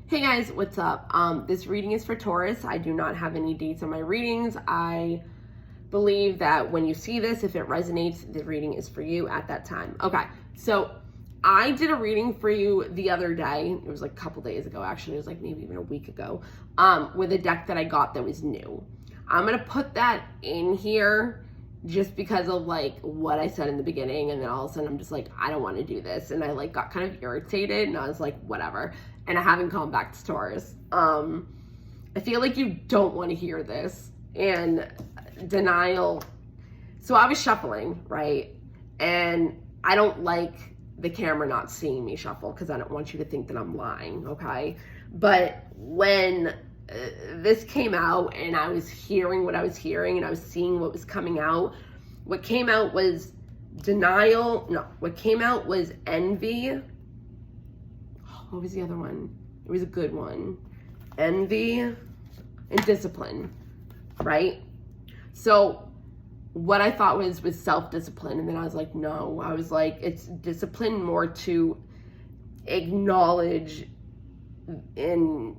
Hey guys, what's up? This reading is for Taurus. I do not have any dates on my readings. I believe that when you see this, if it resonates, the reading is for you at that time. Okay, so I did a reading for you the other day. It was like a couple days ago, actually. It was like maybe even a week ago, with a deck that I got that was new. I'm gonna put that in here just because of like what I said in the beginning, and then all of a sudden I'm just like, I don't want to do this, and I like got kind of irritated, and I was like, whatever. And I haven't come back to Taurus. I feel like you don't want to hear this, and denial. So I was shuffling, right? And I don't like the camera not seeing me shuffle because I don't want you to think that I'm lying, okay? But when this came out and I was hearing what I was hearing and I was seeing what was coming out, what came out was denial. No, what came out was envy. What was the other one? It was a good one. Envy and discipline, right? So what I thought was self-discipline, and then I was like, no. I was like, it's discipline more to acknowledge in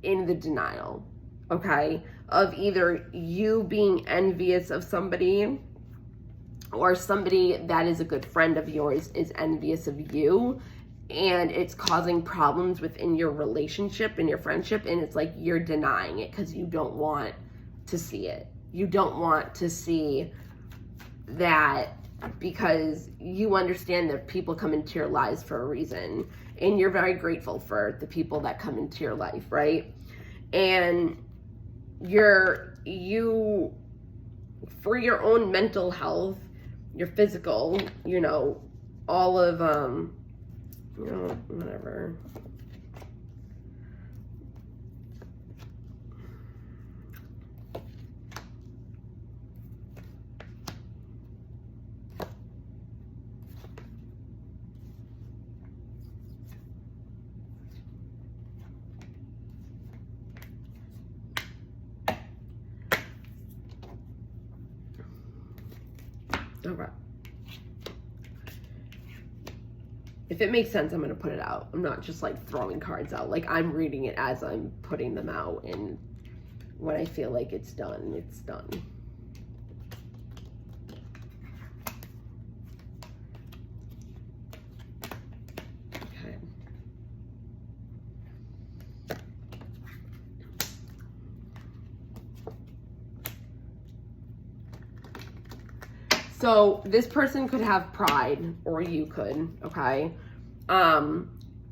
the denial, okay, of either you being envious of somebody or somebody that is a good friend of yours is envious of you, and it's causing problems within your relationship and your friendship, and it's like you're denying it because you don't want to see it. You don't want to see that because you understand that people come into your lives for a reason, and you're very grateful for the people that come into your life, right? And you for your own mental health, your physical, all of whatever. Okay. If it makes sense, I'm going to put it out. I'm not just like throwing cards out. Like, I'm reading it as I'm putting them out. And when I feel like it's done, it's done. Okay. So this person could have pride, or you could, okay?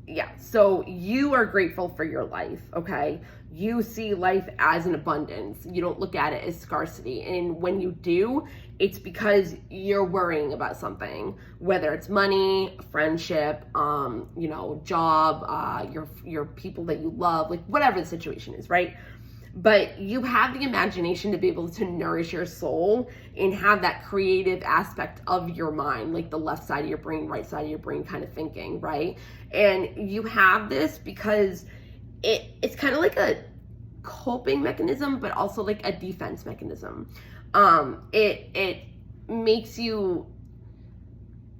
Yeah, so you are grateful for your life, okay? You see life as an abundance. You don't look at it as scarcity. And when you do, it's because you're worrying about something, whether it's money, friendship, job, your people that you love, like whatever the situation is, right? But you have the imagination to be able to nourish your soul and have that creative aspect of your mind, like the left side of your brain, right side of your brain kind of thinking, right? And you have this because it's kind of like a coping mechanism, but also like a defense mechanism. It makes you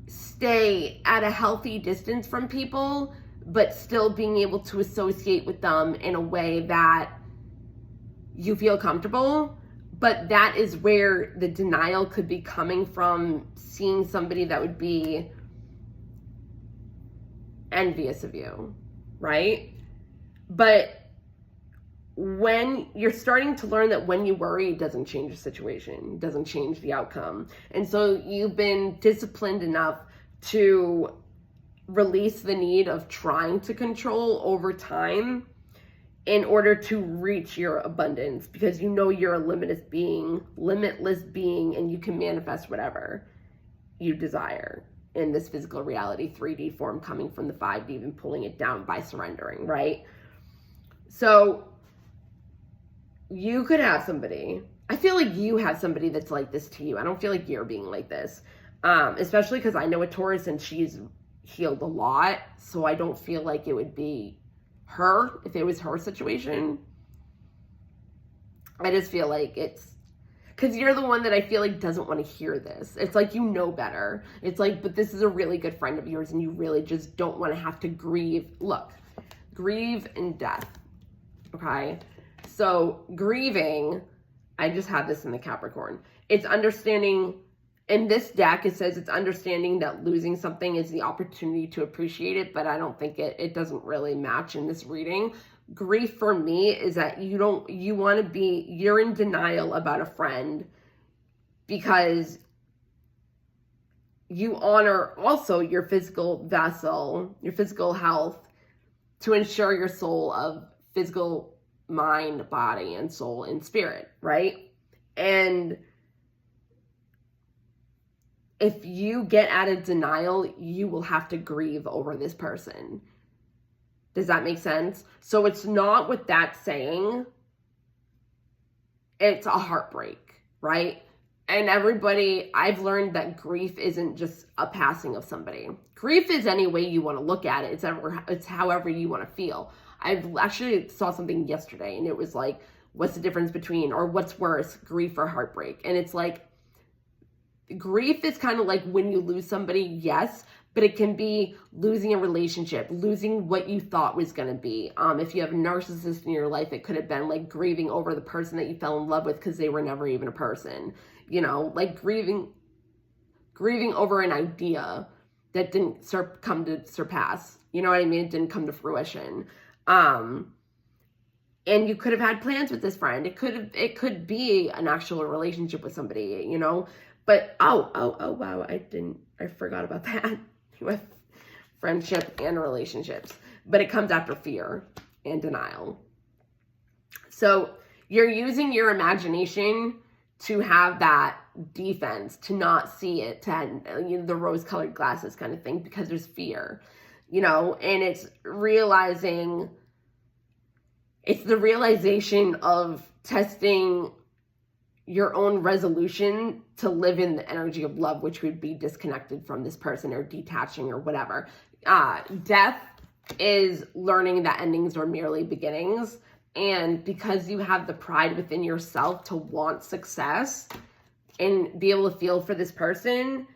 stay at a healthy distance from people, but still being able to associate with them in a way that you feel comfortable. But that is where the denial could be coming from, seeing somebody that would be envious of you, right? But when you're starting to learn that when you worry, it doesn't change the situation, it doesn't change the outcome. And so you've been disciplined enough to release the need of trying to control over time in order to reach your abundance, because you know you're a limitless being, and you can manifest whatever you desire in this physical reality, 3D form, coming from the 5D and pulling it down by surrendering, right? So you could have somebody, I feel like you have somebody that's like this to you. I don't feel like you're being like this, especially because I know a Taurus and she's healed a lot, so I don't feel like it would be her if it was her situation. I just feel like it's because you're the one that I feel like doesn't want to hear this. It's like, you know better. It's like, but this is a really good friend of yours and you really just don't want to have to grieve. Look, grieve and death. Okay. So grieving, I just have this in the Capricorn. It's understanding, in this deck, it says it's understanding that losing something is the opportunity to appreciate it, but I don't think it doesn't really match in this reading. Grief for me is that you're in denial about a friend because you honor also your physical vessel, your physical health, to ensure your soul of physical mind, body, and soul and spirit, right? And if you get out of denial, you will have to grieve over this person. Does that make sense? So it's not with that saying, it's a heartbreak, right? And everybody, I've learned that grief isn't just a passing of somebody. Grief is any way you want to look at it. It's however you want to feel. I've actually saw something yesterday and it was like, what's the difference between, or what's worse, grief or heartbreak? And it's like, grief is kind of like when you lose somebody, yes, but it can be losing a relationship, losing what you thought was going to be. If you have a narcissist in your life, it could have been like grieving over the person that you fell in love with because they were never even a person. You know, like grieving over an idea that didn't come to surpass. You know what I mean? It didn't come to fruition. And you could have had plans with this friend. It could be an actual relationship with somebody, you know. But wow, I forgot about that with friendship and relationships. But it comes after fear and denial. So you're using your imagination to have that defense, to not see it, to have, you know, the rose-colored glasses kind of thing, because there's fear, you know. And it's the realization of testing your own resolution to live in the energy of love, which would be disconnected from this person or detaching or whatever. Death is learning that endings are merely beginnings. And because you have the pride within yourself to want success and be able to feel for this person,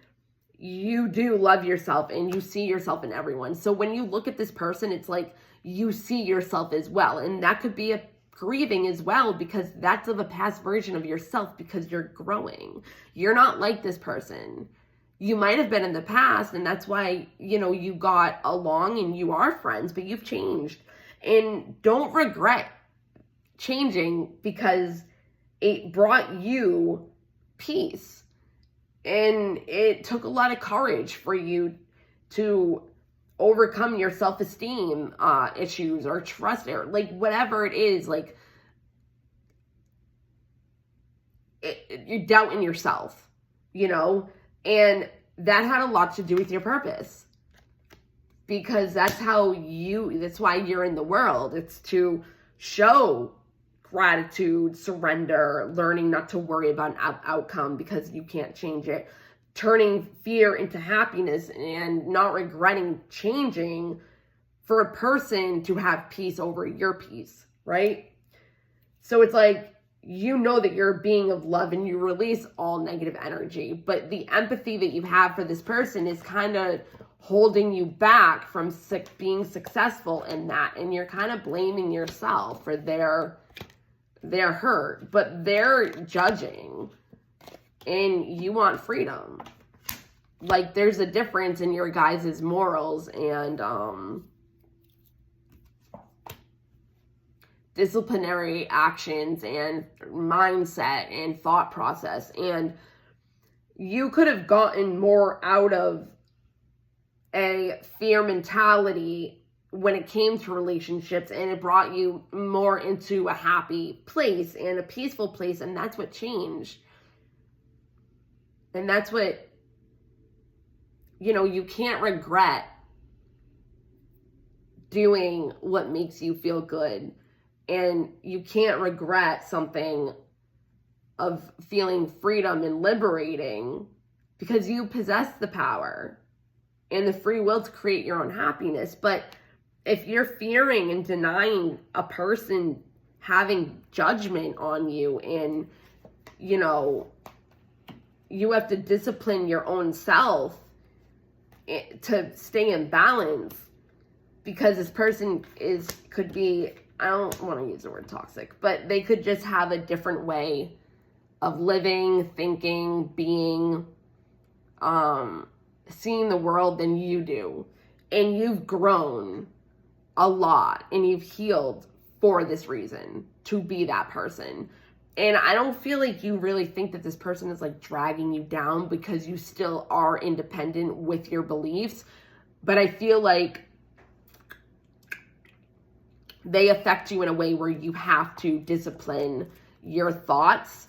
you do love yourself and you see yourself in everyone. So when you look at this person, it's like you see yourself as well. And that could be a grieving as well, because that's of a past version of yourself, because you're growing. You're not like this person. You might have been in the past, and that's why, you know, you got along and you are friends, but you've changed. And don't regret changing, because it brought you peace. And it took a lot of courage for you to overcome your self-esteem issues or trust, or like whatever it is, like you doubt in yourself, you know. And that had a lot to do with your purpose, because that's why you're in the world. It's to show gratitude, surrender, learning not to worry about an outcome because you can't change it, turning fear into happiness, and not regretting changing for a person to have peace over your peace, right? So it's like, you know that you're a being of love and you release all negative energy, but the empathy that you have for this person is kind of holding you back from being successful in that, and you're kind of blaming yourself for their hurt, but they're judging. And you want freedom. Like, there's a difference in your guys' morals and disciplinary actions and mindset and thought process. And you could have gotten more out of a fear mentality when it came to relationships, and it brought you more into a happy place and a peaceful place. And that's what changed. And that's what, you know, you can't regret doing what makes you feel good. And you can't regret something of feeling freedom and liberating, because you possess the power and the free will to create your own happiness. But if you're fearing and denying a person having judgment on you, and, you know, you have to discipline your own self to stay in balance, because this person could be, I don't want to use the word toxic, but they could just have a different way of living, thinking, being, seeing the world than you do. And you've grown a lot and you've healed for this reason, to be that person. And I don't feel like you really think that this person is like dragging you down, because you still are independent with your beliefs. But I feel like they affect you in a way where you have to discipline your thoughts.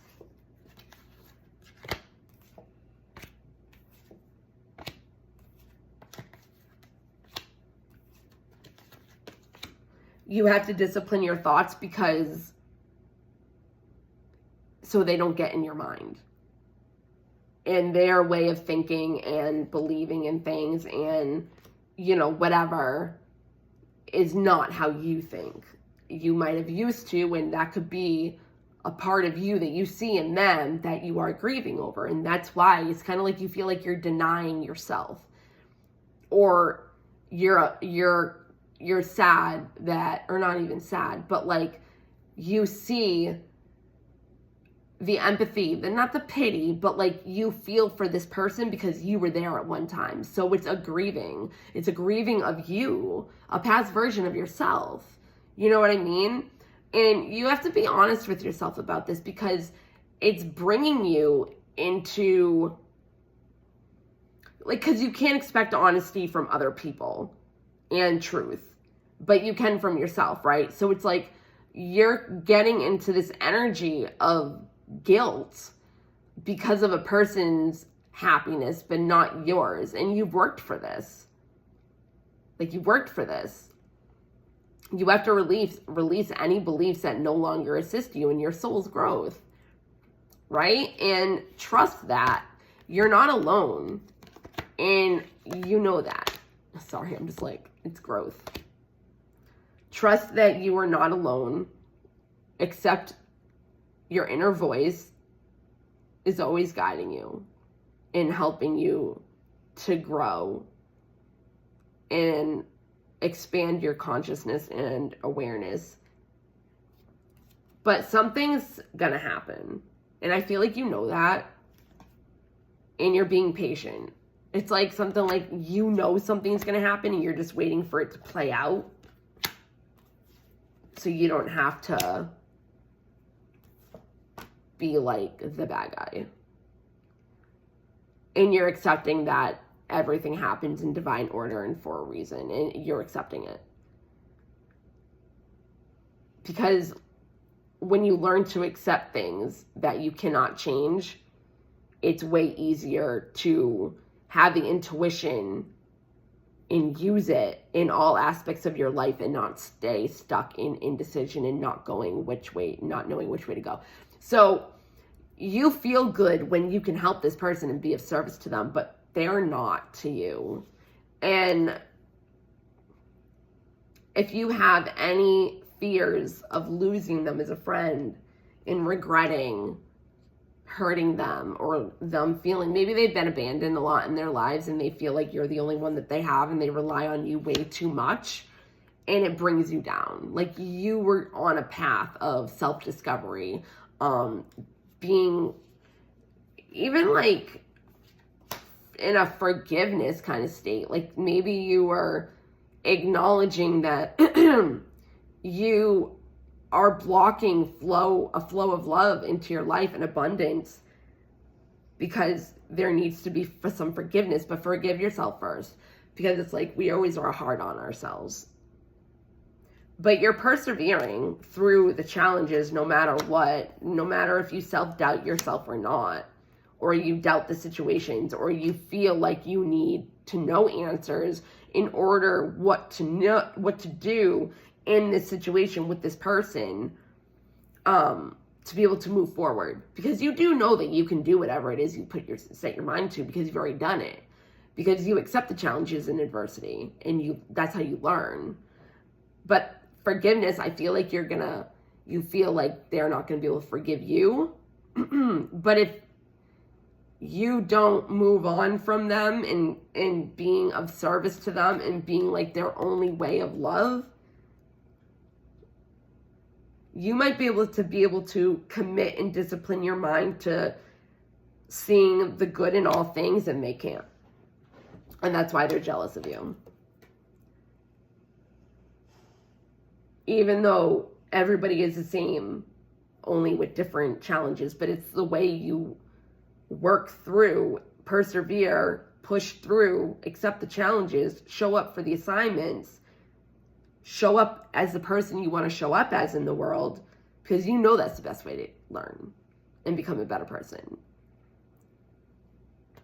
You have to discipline your thoughts because so they don't get in your mind. And their way of thinking and believing in things and, you know, whatever is not how you think. You might have used to, and that could be a part of you that you see in them that you are grieving over. And that's why it's kind of like you feel like you're denying yourself, or you're sad that, or not even sad, but like you see the empathy, not the pity, but like you feel for this person because you were there at one time. So it's a grieving. It's a grieving of you, a past version of yourself. You know what I mean? And you have to be honest with yourself about this, because it's bringing you into, like, because you can't expect honesty from other people and truth, but you can from yourself, right? So it's like you're getting into this energy of guilt because of a person's happiness, but not yours. And you've worked for this. Like, you worked for this. You have to release any beliefs that no longer assist you in your soul's growth, right? And trust that you're not alone. And you know that. Sorry, I'm just like, it's growth. Trust that you are not alone. Accept your inner voice is always guiding you and helping you to grow and expand your consciousness and awareness. But something's gonna happen. And I feel like you know that. And you're being patient. It's like something like, you know, something's gonna happen and you're just waiting for it to play out, so you don't have to be like the bad guy. And you're accepting that everything happens in divine order and for a reason, and you're accepting it. Because when you learn to accept things that you cannot change, it's way easier to have the intuition and use it in all aspects of your life and not stay stuck in indecision and not knowing which way to go. So you feel good when you can help this person and be of service to them, but they're not to you. And if you have any fears of losing them as a friend and regretting hurting them, or them feeling, maybe they've been abandoned a lot in their lives and they feel like you're the only one that they have and they rely on you way too much, and it brings you down. Like, you were on a path of self-discovery, being even like in a forgiveness kind of state. Like, maybe you were acknowledging that you are blocking a flow of love into your life and abundance, because there needs to be some forgiveness. But forgive yourself first, because it's like we always are hard on ourselves. But you're persevering through the challenges no matter what, no matter if you self-doubt yourself or not, or you doubt the situations, or you feel like you need to know answers in order what to do in this situation with this person, to be able to move forward. Because you do know that you can do whatever it is you set your mind to, because you've already done it, because you accept the challenges and adversity, and that's how you learn. But forgiveness, I feel like you feel like they're not going to be able to forgive you. But you don't move on from them and being of service to them and being like their only way of love, you might be able to commit and discipline your mind to seeing the good in all things, and they can't. And that's why they're jealous of you. Even though everybody is the same, only with different challenges, but it's the way you work through, persevere, push through, accept the challenges, show up for the assignments, show up as the person you want to show up as in the world, because you know that's the best way to learn and become a better person.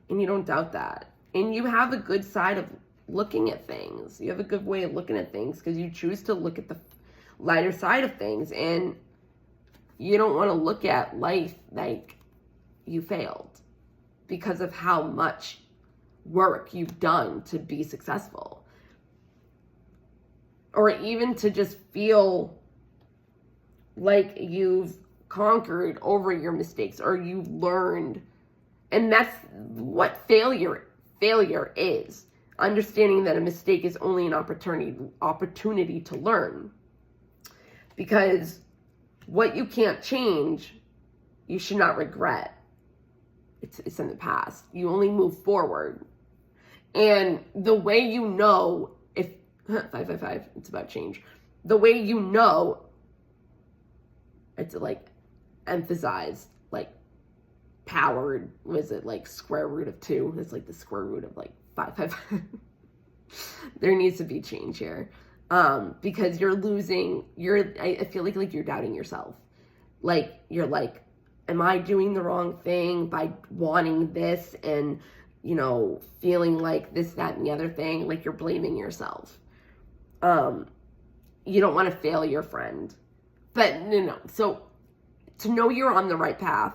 And you don't doubt that. And you have a good side of looking at things. You have a good way of looking at things because you choose to look at the lighter side of things. And you don't want to look at life like you failed because of how much work you've done to be successful. Or even to just feel like you've conquered over your mistakes or you've learned. And that's what failure is. Understanding that a mistake is only an opportunity to learn. Because what you can't change, you should not regret. It's in the past. You only move forward. And the way you know if 555, it's about change. The way you know, it's like emphasized, like powered, was it like square root of 2? It's like the square root of like 555. There needs to be change here. Because you're losing, I feel like you're doubting yourself. Like, you're like, am I doing the wrong thing by wanting this and, feeling like this, that, and the other thing? Like, you're blaming yourself. You don't want to fail your friend. But no. So, to know you're on the right path,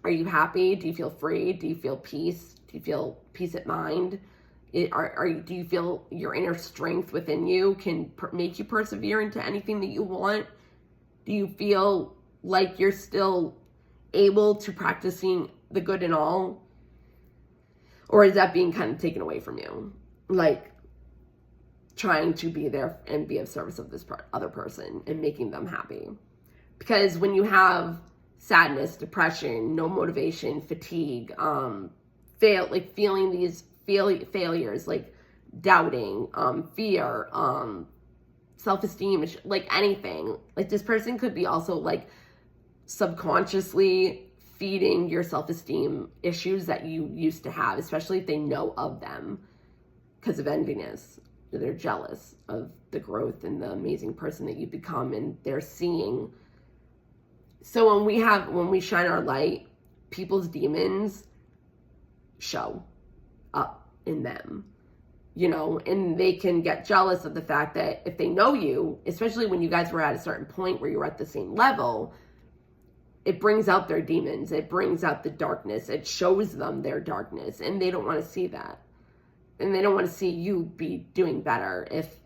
are you happy? Do you feel free? Do you feel peace? Do you feel peace at mind? Do you feel your inner strength within you can make you persevere into anything that you want? Do you feel like you're still able to practicing the good in all? Or is that being kind of taken away from you? Like trying to be there and be of service of this other person and making them happy. Because when you have sadness, depression, no motivation, fatigue, feeling these failures, like doubting, fear, self-esteem, like anything, like this person could be also like subconsciously feeding your self-esteem issues that you used to have, especially if they know of them because of enviness. They're jealous of the growth and the amazing person that you've become, and they're seeing. So when we shine our light, people's demons show up in them, and they can get jealous of the fact that if they know you, especially when you guys were at a certain point where you were at the same level, it brings out their demons. It brings out the darkness. It shows them their darkness, and they don't want to see that. And they don't want to see you be doing better if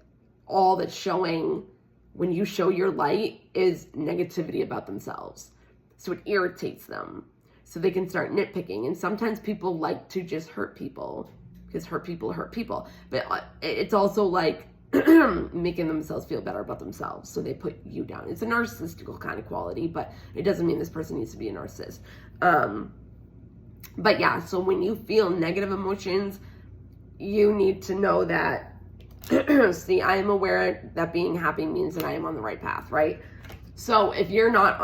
all that's showing when you show your light is negativity about themselves. So it irritates them. So they can start nitpicking. And sometimes people like to just hurt people because hurt people. But it's also like making themselves feel better about themselves. So they put you down. It's a narcissistical kind of quality, but it doesn't mean this person needs to be a narcissist. But yeah, so when you feel negative emotions, you need to know that, see, I am aware that being happy means that I am on the right path, right? So if you're not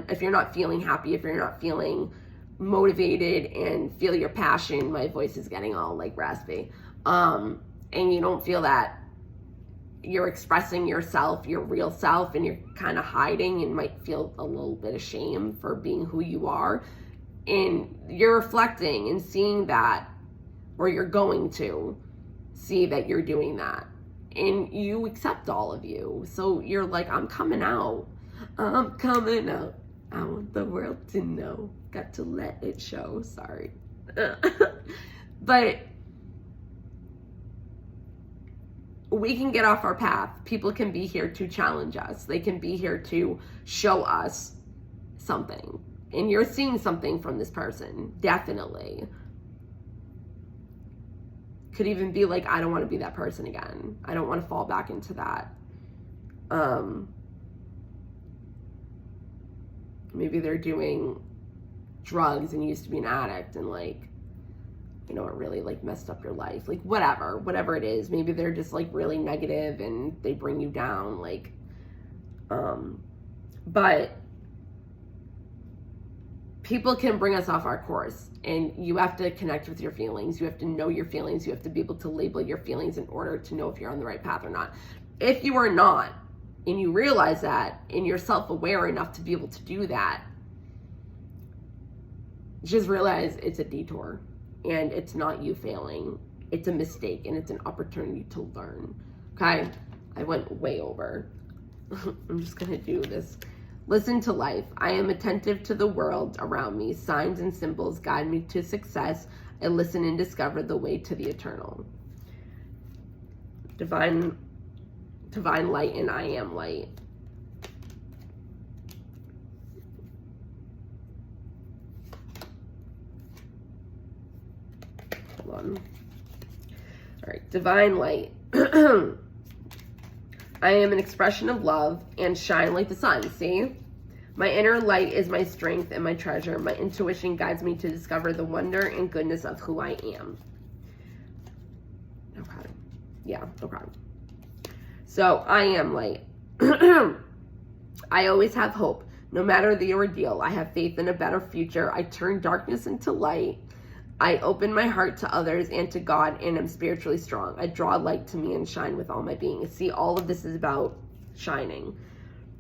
if you're not feeling happy, if you're not feeling motivated and feel your passion, my voice is getting all like raspy, and you don't feel that you're expressing yourself, your real self, and you're kind of hiding and might feel a little bit of shame for being who you are, and you're reflecting and seeing that, or you're going to see that you're doing that, and you accept all of you. So you're like, I'm coming out. I want the world to know. Got to let it show. Sorry. But we can get off our path. People can be here to challenge us. They can be here to show us something. And you're seeing something from this person, definitely. Could even be like, I don't want to be that person again. I don't want to fall back into that. Maybe they're doing drugs and used to be an addict and like, you know, it really like messed up your life. Like whatever it is. Maybe they're just like really negative and they bring you down. Like, but people can bring us off our course, and you have to connect with your feelings. You have to know your feelings. You have to be able to label your feelings in order to know if you're on the right path or not. If you are not, and you realize that, and you're self-aware enough to be able to do that, just realize it's a detour, and it's not you failing. It's a mistake, and it's an opportunity to learn. Okay? I went way over. I'm just gonna do this. Listen to life. I am attentive to the world around me. Signs and symbols guide me to success. I listen and discover the way to the eternal. Divine light, and I am light. Hold on. All right, divine light. I am an expression of love and shine like the sun. See? My inner light is my strength and my treasure. My intuition guides me to discover the wonder and goodness of who I am. Okay. Yeah, okay. So, I am light. I always have hope. No matter the ordeal, I have faith in a better future. I turn darkness into light. I open my heart to others and to God, and am spiritually strong. I draw light to me and shine with all my being. See, all of this is about shining.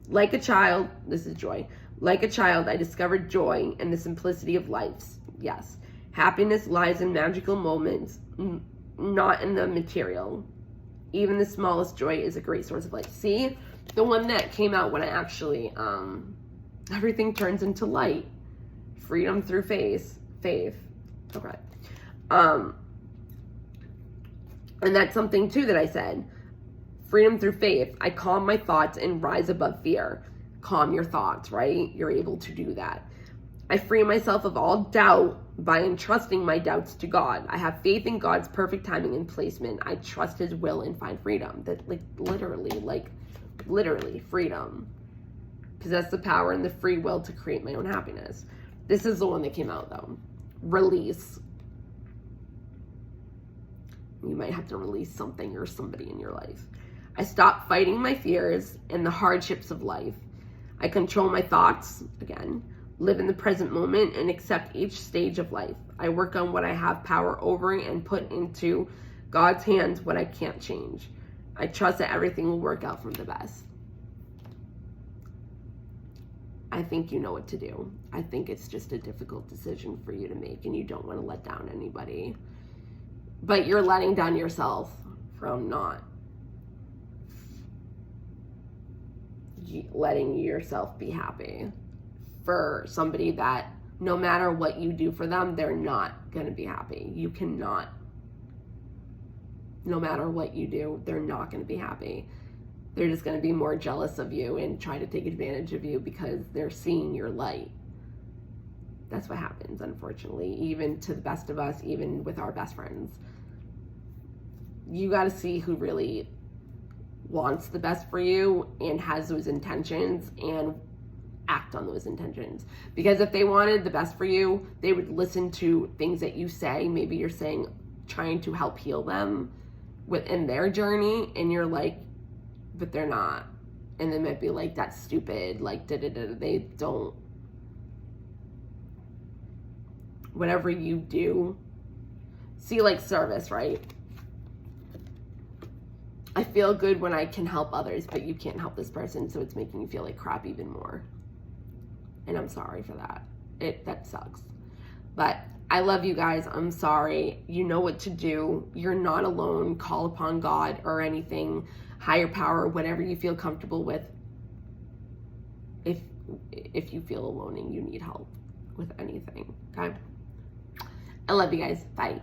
Like a child, this is joy. Like a child, I discovered joy in the simplicity of life. Yes. Happiness lies in magical moments, not in the material. Even the smallest joy is a great source of light. See, the one that came out when I actually, everything turns into light. Freedom through faith. Okay. And that's something too that I said. Freedom through faith. I calm my thoughts and rise above fear. Calm your thoughts, right? You're able to do that. I free myself of all doubt by entrusting my doubts to God. I have faith in God's perfect timing and placement. I trust his will and find freedom. That literally freedom. Possess the power and the free will to create my own happiness. This is the one that came out though. Release. You might have to release something or somebody in your life. I stop fighting my fears and the hardships of life. I control my thoughts, again, live in the present moment, and accept each stage of life. I work on what I have power over and put into God's hands what I can't change. I trust that everything will work out for the best. I think you know what to do. I think it's just a difficult decision for you to make, and you don't want to let down anybody. But you're letting down yourself from not letting yourself be happy for somebody that no matter what you do for them, they're not going to be happy. You cannot. No matter what you do, they're not going to be happy. They're just going to be more jealous of you and try to take advantage of you because they're seeing your light. That's what happens, unfortunately, even to the best of us, even with our best friends. You got to see who really wants the best for you and has those intentions and act on those intentions. Because if they wanted the best for you, they would listen to things that you say. Maybe you're saying, trying to help heal them within their journey, and you're like, but they're not. And they might be like, that's stupid, like they don't. Whatever you do, see, like service, right? I feel good when I can help others, but you can't help this person, so it's making you feel like crap even more. And I'm sorry for that. That sucks. But I love you guys. I'm sorry. You know what to do. You're not alone. Call upon God or anything, higher power, whatever you feel comfortable with. If you feel alone and you need help with anything, okay? I love you guys. Bye.